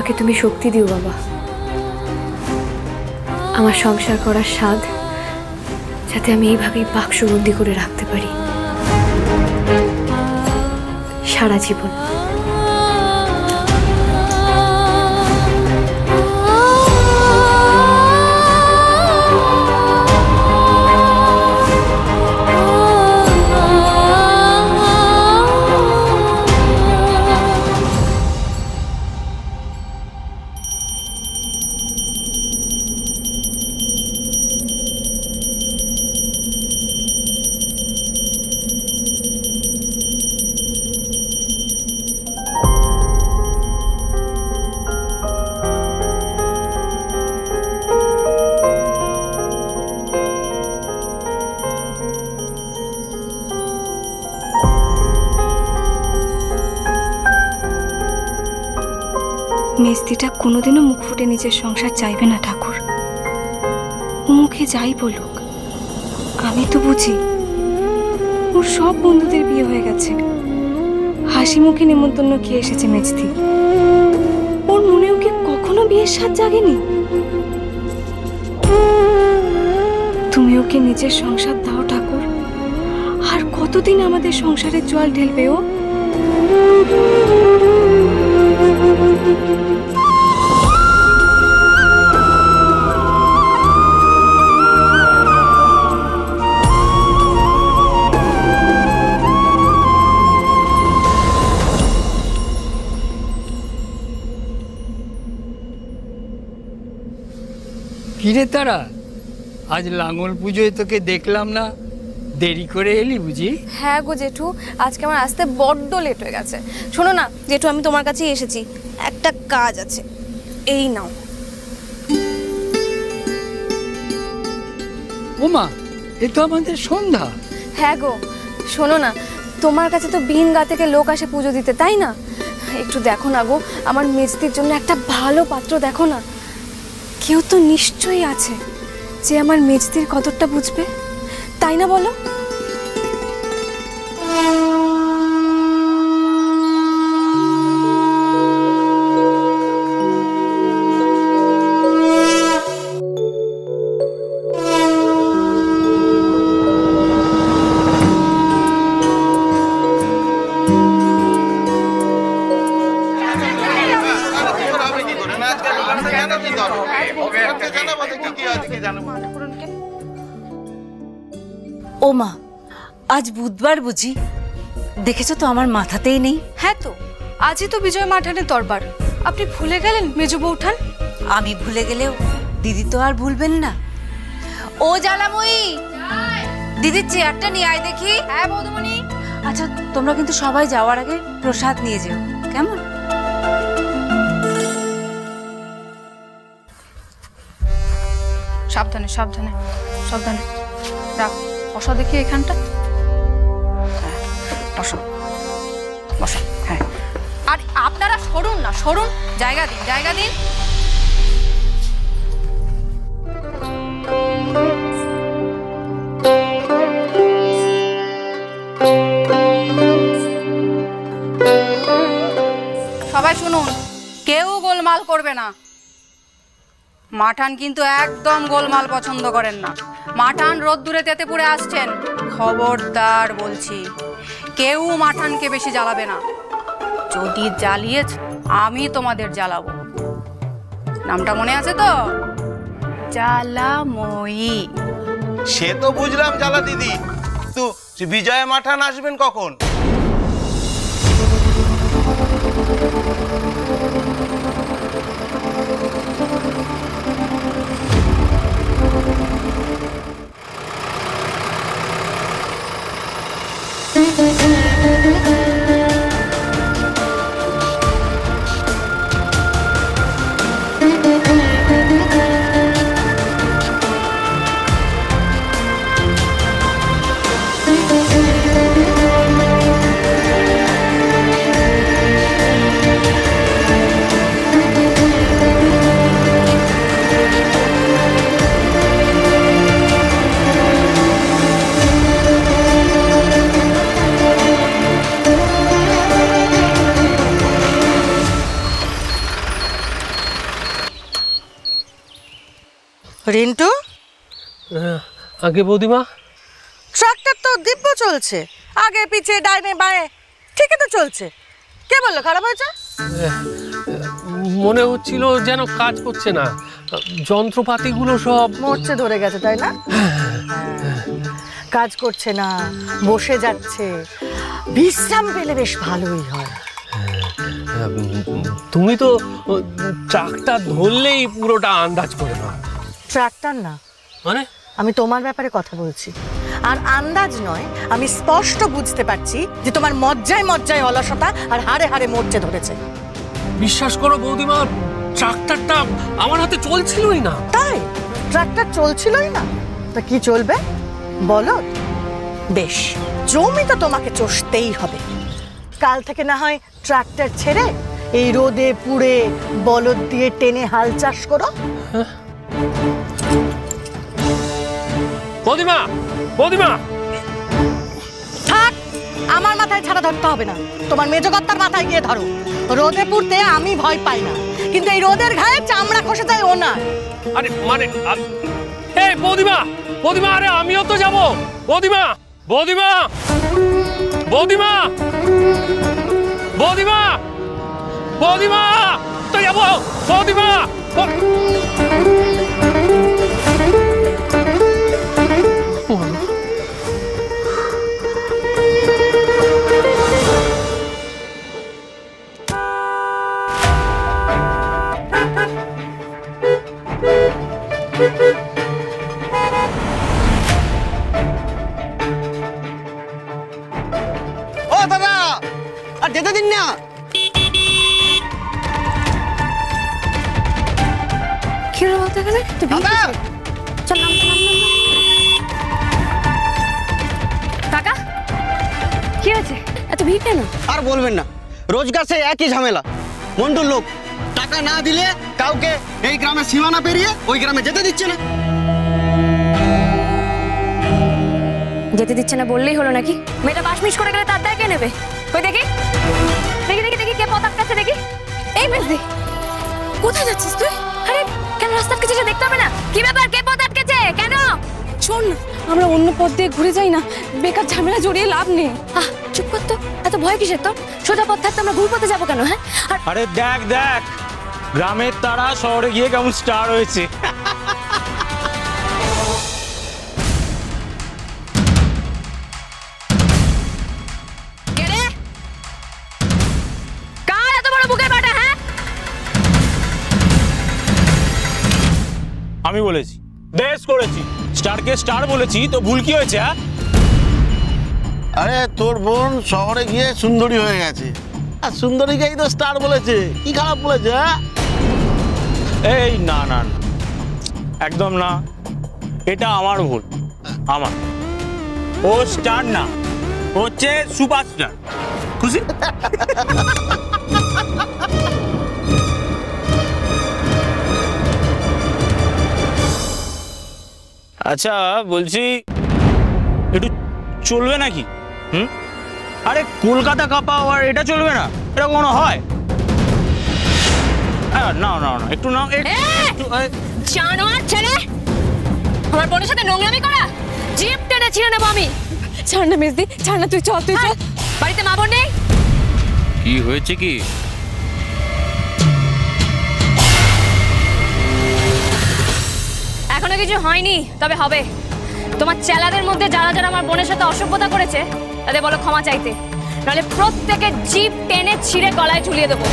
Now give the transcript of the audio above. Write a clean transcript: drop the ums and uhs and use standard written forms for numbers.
আমাকে তুমি শক্তি দিও বাবা, আমার সংসার করার স্বাদ যাতে আমি এইভাবেই বাক্সবন্দি করে রাখতে পারি সারা জীবন। মেজদিটা কোনোদিনও মুখ ফুটে নিজের সংসার চাইবে না ঠাকুর। ও মুখে যাই বলুক, আমি তো বুঝি ওর সব বন্ধুদের বিয়ে হয়ে গেছে, হাসি মুখে নেমন্তন্ন খেয়ে এসেছে মেজদি। ওর মনেও কি কখনো বিয়ের স্বাদ জাগেনি? তুমি ওকে নিজের সংসার দাও ঠাকুর। আর কতদিন আমাদের সংসারের জল ঢেলবে ও? কিরে তারা, আজ লাঙল পুজোয় তোকে দেখলাম না, দেরি করে এলি বুঝি? হ্যাঁ গো জেঠু, আজকে আমার আসতে বড্ড লেট হয়ে গেছে। শোনো না জেঠু, আমি তোমার কাছেই এসেছি, একটা কাজ আছে, এই নাও। ওমা, এ তো আমাদের সন্ধ্যা। হ্যাঁ গো, শোনো না, তোমার কাছে তো ভিন গা থেকে লোক আসে পুজো দিতে, তাই না? একটু দেখো না গো, আমার মেজদির জন্য একটা ভালো পাত্র দেখো না। কেউ তো নিশ্চয়ই আছে যে আমার মেজদির কদরটা বুঝবে, তাই না বলো? ও মা, আজ বুধবার বুঝি? দেখেছো তো আমার মাথাতেই নেই। হ্যাঁ তো, আজই তো বিজয় মাঠানের দরবার। আপনি ভুলে গেলেন মেজো বৌঠান? আমি ভুলে গেলেও দিদি তো আর ভুলবেন না। ও জ্বালাময়ী, দিদির চেয়ারটা নিয়ে আয় দেখি। হ্যাঁ বৌদমণি। আচ্ছা, তোমরা কিন্তু সবাই যাওয়ার আগে প্রসাদ নিয়ে যেও, কেমন? সাবধানে সাবধানে সাবধানে রাখ। বসা দেখি এখানটা। বসো বসো। হ্যাঁ, আর আপনারা সরুন না, সরুন, জায়গা দিন, জায়গা দিন। সবাই শুনুন, কেউ গোলমাল করবে না। মাঠান কিন্তু একদম গোলমাল পছন্দ করেন না। মাঠান রোদ্দুরে তেতেপুরে আসছেন, খবরদার বলছি, কেউ মাঠানকে বেশি জ্বালাবে না। যদি জ্বালিয়েছ, আমি তোমাদের জ্বালাবো। নামটা মনে আছে তো? জ্বালাময়ী। সে তো বুঝলাম জ্বালা দিদি, তো বিজয় মাঠান আসবেন কখন? রিন্টু, আগে বৌদিমা, ট্রাক্টর তো দিব্য চলছে, আগে পিছে ডাইনে বাঁয়ে ঠিকই তো চলছে। কে বললো খারাপ হয়েছে? মনে হচ্ছিল যেন কাজ করছে না, যন্ত্রপাতিগুলো সব মরচে ধরে গেছে, তাই না? কাজ করছে না, বসে যাচ্ছে। বিশ্রাম পেলে বেশ ভালোই হয়। তুমি তো ট্রাকটা ধরলেই পুরোটা আন্দাজ করে নাও। ট্রাক্টর না, মানে আমি তোমার ব্যাপারে কথা বলছি। আর আন্দাজ নয়, আমি স্পষ্ট বুঝতে পারছি যে তোমার মজ্জায় মজ্জায় অলসতা আর হাড়ে হাড়ে মরচে ধরেছে। বিশ্বাস করো বৌদিমা, ট্রাক্টরটা আমার হাতে চলছিলই না। তাই ট্রাক্টর চলছিলই না? তা কি চলবে বলো? বেশ, জমি তো তোমাকে চষতেই হবে। কাল থেকে না হয় ট্রাক্টর ছেড়ে এই রোদে পুড়ে বলদ দিয়ে টেনে হাল চাষ করো। বৌদিমা, বৌদিমা, থাক, আমার মাথায় ছাড়া ধরতে হবে না, তোমার মেজকর্তার মাথায় গিয়ে ধরো। রোদে পুড়তে আমি ভয় পাই না, কিন্তু এই রোদের ঘায়ে চামড়া খসে যায় ওনার। আরে মানে এই বৌদিমা, বৌদিমা, আরে আমিও তো যাব। বৌদিমা, বৌদিমা, বৌদিমা, বৌদিমা, বৌদিমা, তো যাবো। বৌদিমা, ও দাদা, আর যেতে দিন না। কি হলো বলতে গেলে? তো দাদা, চল নাম কাকা, কি হয়েছে? এত ভিড় কেন? আর বলবেন না, রোজগার সেই একই ঝামেলা। মন্ডুর লোক টাকা না দিলে কাউকে এই গ্রামের সীমানা পেরিয়ে ওই গ্রামে যেতে দিচ্ছে না। যেতে দিচ্ছে না বললেই হলো নাকি? মেয়েটা বাসমিস করে গেলে তার দায় কে নেবে? কই দেখি দেখি দেখি দেখি কে পথ আটকাচ্ছে দেখি। এই মেজদি, কোথায় যাচ্ছিস তুই? আরে কেন রাস্তা আটকেছে সেটা দেখতে হবে না? কি ব্যাপার, কে পথ আটকেছে কেন? শোন না, আমরা অন্য পথ দিয়ে ঘুরে যাই না, বেকার ঝামেলা জড়িয়ে লাভ নেই। চুপ কর তো, এত ভয় কিসের তোর? সোজা পথ থাকতে আমরা ঘুর পথে যাবো কেন? হ্যাঁ, আর আরে দেখ দেখ, গ্রামের তারা শহরে গিয়ে কেমন স্টার হয়েছে। কে রে? কার এত বড় বুকের বাটা? হ্যাঁ, আমি বলেছি, বেশ করেছি, স্টারকে স্টার বলেছি, তো ভুল কি হয়েছে? হ্যাঁ, আরে তোর বোন শহরে গিয়ে সুন্দরী হয়ে গেছে, আর সুন্দরীকেই তো স্টার বলেছে, কি খারাপ বলেছে? এই না না না, একদম না, এটা আমার ভুল, আমার। ও স্টার না, ও হচ্ছে সুপারস্টার। খুশি? আচ্ছা বলছি, একটু চলবে নাকি? আরে কলকাতা কাঁপাও আর এটা চলবে না? এটা কোনো হয়? না না না, একটু নাও, একটু। জানোয়ার ছেলে, আমার বোনের সাথে নোংরামি করা, জিপ টেনে ছিঁড়ে নেবো আমি। ছাড় না মেজদি, ছাড় না, তুই চল, তুই চল। বাড়িতে মা বোন নেই? কি হয়েছে কি? এখনো কিছু হয়নি, তবে হবে। তোমার চেলাদের মধ্যে যারা যারা আমার বোনের সাথে অসভ্যতা করেছে তাদের বলো ক্ষমা চাইতে, নাহলে প্রত্যেকের জিপ টেনে ছিঁড়ে গলায় ঝুলিয়ে দেবো।